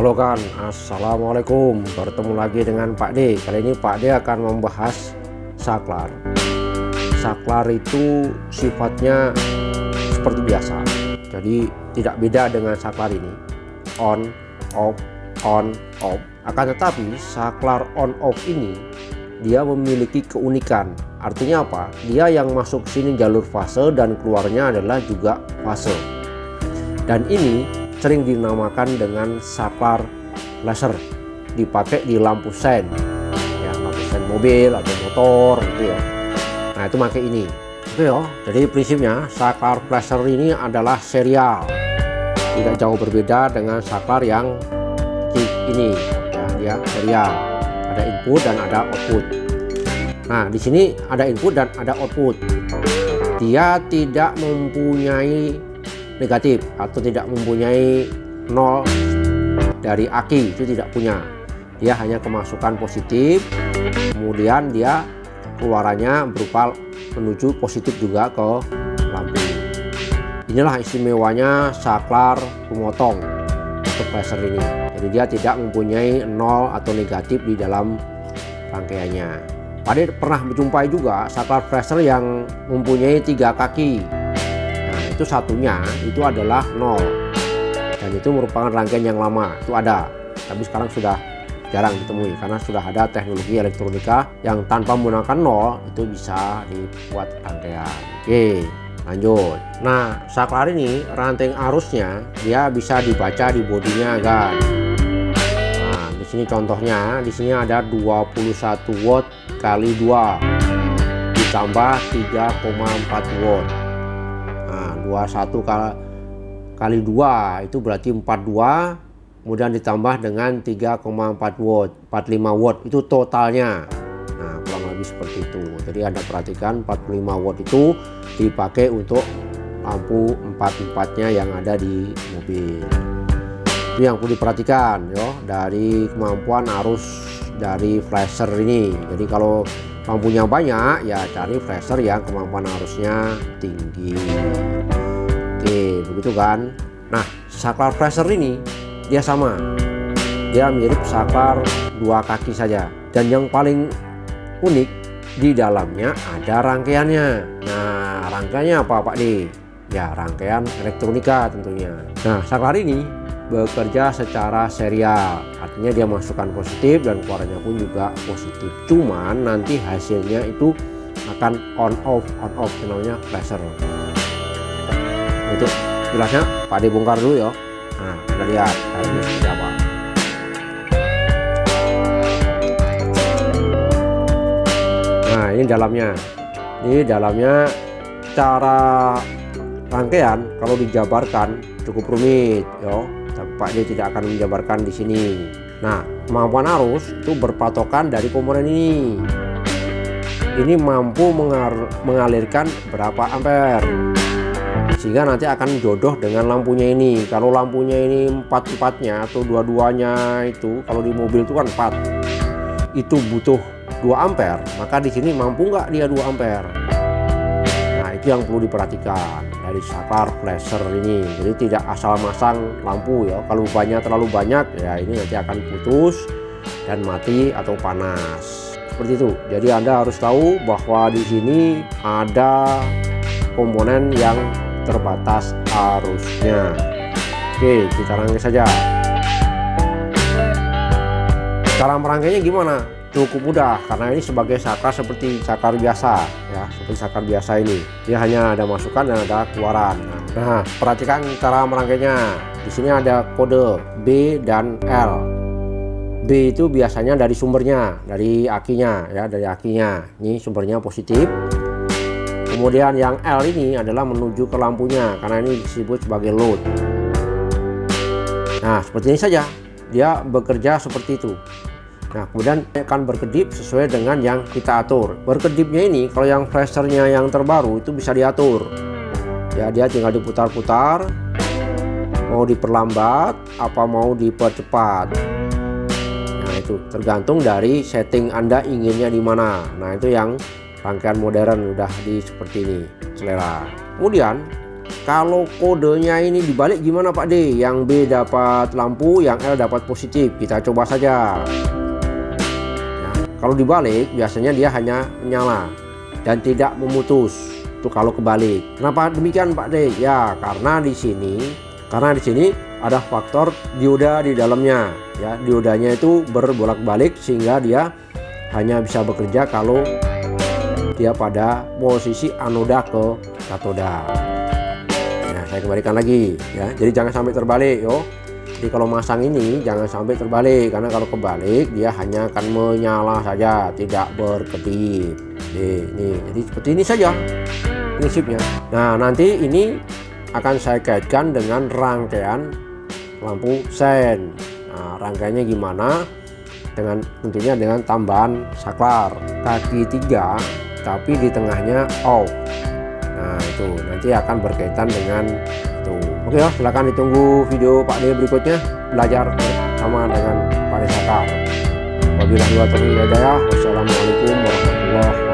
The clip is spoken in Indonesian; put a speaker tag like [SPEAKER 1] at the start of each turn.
[SPEAKER 1] Halo kan, Assalamualaikum. Bertemu lagi dengan Pak D. Kali ini Pak D akan membahas saklar. Saklar itu sifatnya seperti biasa, jadi tidak beda dengan saklar ini, on off on off. Akan tetapi saklar on off ini dia memiliki keunikan. Artinya apa? Dia yang masuk sini jalur fase dan keluarnya adalah juga fase. Dan ini sering dinamakan dengan saklar laser, dipakai di lampu sen, ya, lampu sen mobil atau motor gitu ya. Nah itu pakai ini. Oke ya. Jadi prinsipnya saklar laser ini adalah serial, tidak jauh berbeda dengan saklar yang ini ya, dia serial, ada input dan ada output. Nah di sini ada input dan ada output. Dia tidak mempunyai negatif atau tidak mempunyai nol dari aki, itu tidak punya. Dia hanya kemasukan positif, kemudian dia keluarannya berupa menuju positif juga ke lampu. Inilah istimewanya saklar pemotong untuk laser ini. Jadi dia tidak mempunyai nol atau negatif di dalam rangkaiannya. Pada pernah menjumpai juga saklar laser yang mempunyai 3 kaki. Itu satunya itu adalah 0 dan itu merupakan rangkaian yang lama, itu ada, tapi sekarang sudah jarang ditemui karena sudah ada teknologi elektronika yang tanpa menggunakan 0 itu bisa dibuat rangkaian. Oke, lanjut. Nah saklar ini ranting arusnya dia bisa dibaca di bodinya kan. Nah di sini contohnya, di sini ada 21 watt kali 2 ditambah 3,4 watt. 21 kali 2 itu berarti 42, kemudian ditambah dengan 3,4 watt, 45 watt itu totalnya. Nah kurang lebih seperti itu. Jadi Anda perhatikan 45 watt itu dipakai untuk lampu 4-4-nya yang ada di mobil. Itu yang perlu diperhatikan ya, dari kemampuan arus dari flasher ini. Jadi kalau lampunya banyak ya cari flasher yang kemampuan arusnya tinggi. Oke begitu kan. Nah saklar flasher ini dia sama, dia mirip saklar 2 kaki saja, dan yang paling unik di dalamnya ada rangkaiannya. Nah rangkaiannya apa Pak D? Ya rangkaian elektronika tentunya. Nah saklar ini bekerja secara serial, artinya dia masukkan positif dan keluarnya pun juga positif, cuman nanti hasilnya itu akan on off namanya flasher. Itu jelasnya Pak D bongkar dulu ya. Nah kita lihat hasilnya seperti apa. Nah ini dalamnya cara rangkaian kalau dijabarkan cukup rumit ya, tapi Pak D tidak akan menjabarkan di sini. Nah kemampuan arus itu berpatokan dari komponen ini. Ini mampu mengalirkan berapa ampere, sehingga nanti akan jodoh dengan lampunya ini. Kalau lampunya ini 4-4-nya atau 2-2-nya itu, kalau di mobil itu kan 4, itu butuh 2 ampere, maka di sini mampu nggak dia 2 ampere. Nah itu yang perlu diperhatikan dari saklar flasher ini. Jadi tidak asal masang lampu ya, kalau terlalu banyak ya ini nanti akan putus dan mati atau panas seperti itu. Jadi Anda harus tahu bahwa di sini ada komponen yang terbatas arusnya. Oke kita rangkai saja. Cara merangkainya gimana? Cukup mudah karena ini sebagai saklar seperti saklar biasa ya, seperti saklar biasa ini. Dia hanya ada masukan dan ada keluaran. Nah, perhatikan cara merangkainya. Di sini ada kode B dan L. B itu biasanya dari sumbernya, dari akinya ya, dari akinya. Ini sumbernya positif. Kemudian yang L ini adalah menuju ke lampunya karena ini disebut sebagai load. Nah, seperti ini saja. Dia bekerja seperti itu. Nah kemudian akan berkedip sesuai dengan yang kita atur. Berkedipnya ini kalau yang flashernya yang terbaru itu bisa diatur ya, dia tinggal diputar-putar, mau diperlambat apa mau dipercepat. Nah itu tergantung dari setting Anda inginnya di mana. Nah itu yang rangkaian modern udah di seperti ini selera. Kemudian kalau kodenya ini dibalik gimana Pak D? Yang B dapat lampu, yang L dapat positif. Kita coba saja. Ya, kalau dibalik biasanya dia hanya menyala dan tidak memutus. Itu kalau kebalik. Kenapa demikian Pak D? Ya karena di sini ada faktor dioda di dalamnya. Ya, diodanya itu berbolak-balik sehingga dia hanya bisa bekerja kalau dia pada posisi anoda ke katoda. Saya kembalikan lagi ya, jadi jangan sampai terbalik yo. Jadi kalau masang ini jangan sampai terbalik, karena kalau kebalik dia hanya akan menyala saja, tidak berkedip. Jadi seperti ini saja prinsipnya. Nah nanti ini akan saya kaitkan dengan rangkaian lampu sen. Nah rangkaiannya gimana? Tentunya dengan tambahan saklar kaki 3 tapi di tengahnya off. Nah itu nanti akan berkaitan dengan itu. Oke ya, silahkan ditunggu video Pak D berikutnya, belajar bersama dengan Pak D Saklar. Wabillahi taufiq wal hidayah. Wassalamualaikum warahmatullahi wabarakatuh.